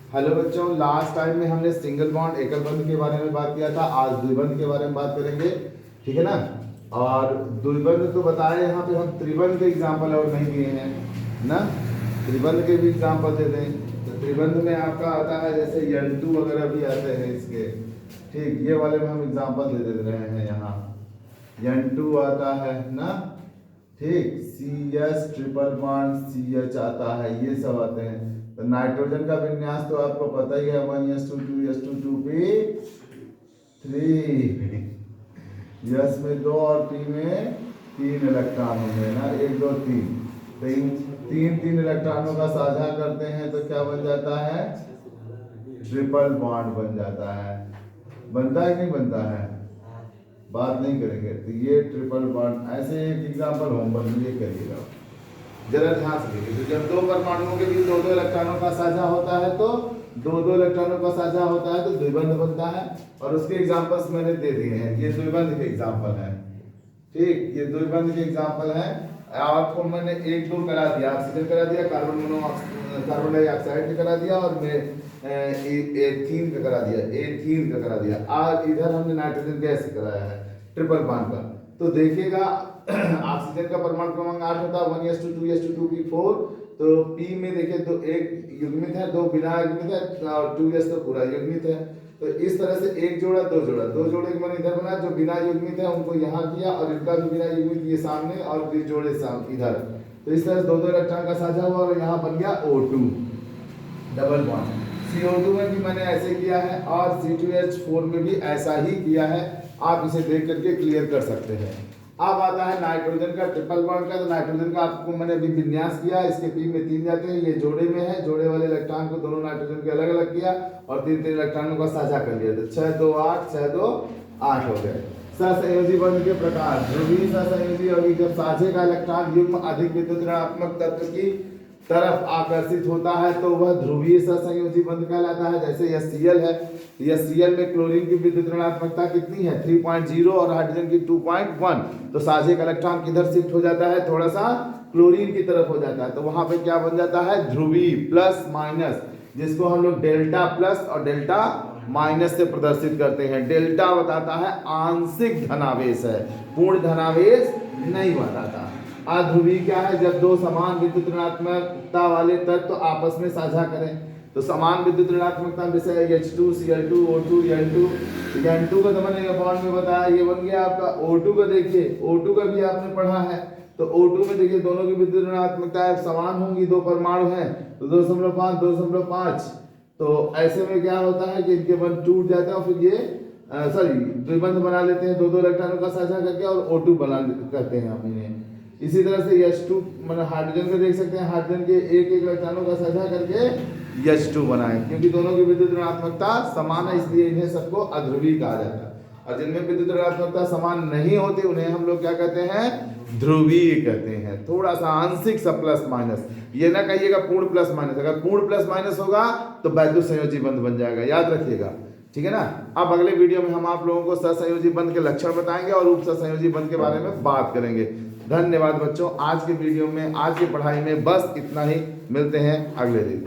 Hello बच्चों, last time में हमने सिंगल बॉन्ड एकल बंध के बारे में बात किया था। आज द्विबंध के बारे में बात करेंगे, ठीक है ना। और द्विबंध तो बताए, यहाँ पे हम त्रिबंध के एग्जाम्पल और नहीं दिए हैं ना। त्रिबंध के भी एग्जाम्पल दे दें तो त्रिबंध में आपका आता है जैसे यंटू वगैरह भी आते हैं इसके, ठीक। ये वाले में हम एग्जाम्पल दे रहे हैं। यहाँ यंटू आता है ना, ठीक। CS ट्रिपल बॉन्ड CH आता है, ये सब आते हैं। तो नाइट्रोजन का विन्यास तो आपको पता ही है, 1s2 2p3। यस में 2 और P में 3 इलेक्ट्रॉन होंगे ना, 1 2 3 तीन इलेक्ट्रॉनों का साझा करते हैं तो क्या बन जाता है, ट्रिपल बॉन्ड बन जाता है। बनता है कि नहीं बनता है, बात नहीं करेंगे। तो ये ट्रिपल बॉन्ड, ऐसे एक एग्जाम्पल होमवर्क में ये करिएगा, जरा ध्यान से देखिए। तो जब दो परमाणुओं के बीच 2 इलेक्ट्रॉनों का साझा होता है तो 2 इलेक्ट्रॉनों का साझा होता है तो द्विबंध बनता है। और उसके एग्जांपल्स मैंने दे दिए हैं, ये द्विबंध के एग्जांपल हैं, ठीक। ये द्विबंध के एग्जांपल हैं। आपको मैंने 1 2 करा दिया, ऑक्सीजन करा दिया, कार्बन डाइऑक्साइड का करा दिया, और मैं एथीन का करा दिया। आज इधर हमने नाइट्रोजन गैस कराया है, ट्रिपल बॉन्ड का। तो देखिएगा ऑक्सीजन का परमाणु क्रमांक 8 होता है, 1s2 2s2 2p4। तो P में देखिए तो एक युग्मित है, 2 बिना युग्मित है, और 2s तो पूरा युग्मित है। तो इस तरह से 1 जोड़ा 2 जोड़ा, 2 जोड़े के मैंने इधर बनाया, जो बिना युग्मित है उनको यहाँ किया, और इनका भी बिना युग्मित ये सामने, और ये जोड़े सामने इधर। तो इस तरह से 2 इलेक्ट्रॉन का साझा हुआ, और यहाँ बन गया O2 डबल बॉन्ड। CO2 में भी मैंने ऐसे किया है, और C2H4 में भी ऐसा ही किया है। आप इसे देख करके क्लियर कर सकते हैं। अब आता है नाइट्रोजन का ट्रिपल बॉन्ड का। तो नाइट्रोजन का आपको मैंने अभी विन्यास किया, इसके P में 3 जाते हैं, ये जोड़े में है, जोड़े वाले इलेक्ट्रॉन को दोनों नाइट्रोजन के अलग अलग किया, और 3 इलेक्ट्रॉनों का साझा कर लिया। तो 6 2 8 6 2 8 हो गए। सहसंयोजी बंध के प्रकार, ध्रुवीय सहसंयोजी, और जब साझे का इलेक्ट्रॉन युग्म अधिक विद्युत ऋणात्मक तत्व की तरफ आकर्षित होता है तो वह ध्रुवीय सहसंयोजी बंध कहलाता है। जैसे यह Cl है, यह Cl में क्लोरीन की विद्युत ऋणात्मकता कितनी है, 3.0, और हाइड्रोजन की 2.1। तो साझे का इलेक्ट्रॉन किधर शिफ्ट हो जाता है, थोड़ा सा क्लोरीन की तरफ हो जाता है। तो वहां पे क्या बन जाता है, ध्रुवीय प्लस माइनस, जिसको हम लोग डेल्टा प्लस और डेल्टा माइनस से प्रदर्शित करते हैं। डेल्टा बताता है आंशिक धनावेश है, पूर्ण धनावेश नहीं बताता। अध्रुवीय क्या है, जब 2 समान विद्युत ऋणात्मकता वाले तत्व तो आपस में साझा करें। तो समान विद्युत ऋणात्मकता जैसे H2 Cl2 O2 N2 का तो मैंने बॉन्ड में बताया, ये बन गया आपका O2 का। देखिए O2 का भी आपने पढ़ा है। तो O2 में देखिए दोनों की विद्युत ऋणात्मकता समान होंगी, 2 परमाणु हैं तो 2.5 2.5। तो ऐसे में क्या होता है कि इनके बंध टूट जाते हैं, और फिर ये द्विबंध बना लेते हैं 2 इलेक्ट्रॉनों का साझा करके, और O2 बना करते हैं अपने। इसी तरह से H2 मतलब हाइड्रोजन को देख सकते हैं, हाइड्रोजन के एक इलेक्ट्रॉनों का साझा करके H2 बनाए, क्योंकि दोनों की विद्युत ऋणात्मकता समान है, इसलिए इन्हें सबको अध्रुवीय कहा जाता है। और जिनमें विद्युत ऋणात्मकता समान नहीं होती उन्हें हम लोग क्या कहते हैं, ध्रुवीय कहते हैं। थोड़ा सा आंशिक सा प्लस माइनस, ये ना कहिएगा पूर्ण प्लस माइनस। अगर पूर्ण प्लस माइनस होगा तो वैद्युत संयोजी बंध बन जाएगा, याद रखिएगा, ठीक है ना। अब अगले वीडियो में हम आप लोगों को सहसंयोजी बंध के लक्षण बताएंगे और उप सहसंयोजी बंध के बारे में बात करेंगे। धन्यवाद बच्चों, आज के वीडियो में, आज की पढ़ाई में बस इतना ही। मिलते हैं अगले दिन।